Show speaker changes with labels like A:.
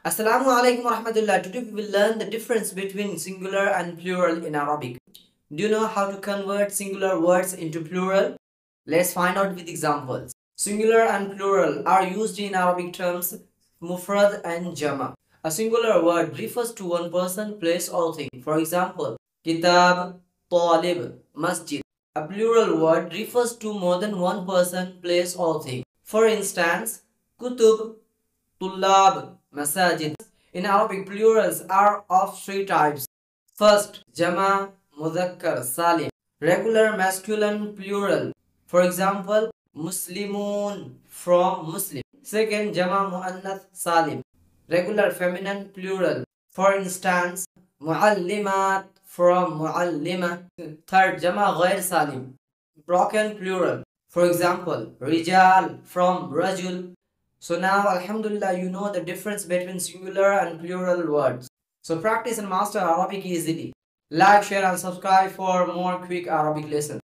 A: Assalamu alaikum warahmatullah. Today we will learn the difference between singular and plural in Arabic. Do you know how to convert singular words into plural? Let's find out with examples. Singular and plural are used in Arabic terms mufrad and jama. A singular word refers to one person, place or thing. For example, kitab, talib, masjid. A plural word refers to more than one person, place or thing. For instance, kutub, tullab, masajid. In Arabic, plurals are of three types. First, jama, mudhakkar, salim. Regular masculine plural. For example, muslimun, from muslim. Second, jama muannath salim. Regular feminine plural. For instance, muallimat, from muallima. Third, jama ghair salim. Broken plural. For example, rijal, from rajul. So now, alhamdulillah, you know the difference between singular and plural words. So practice and master Arabic easily. Like, share and subscribe for more quick Arabic lessons.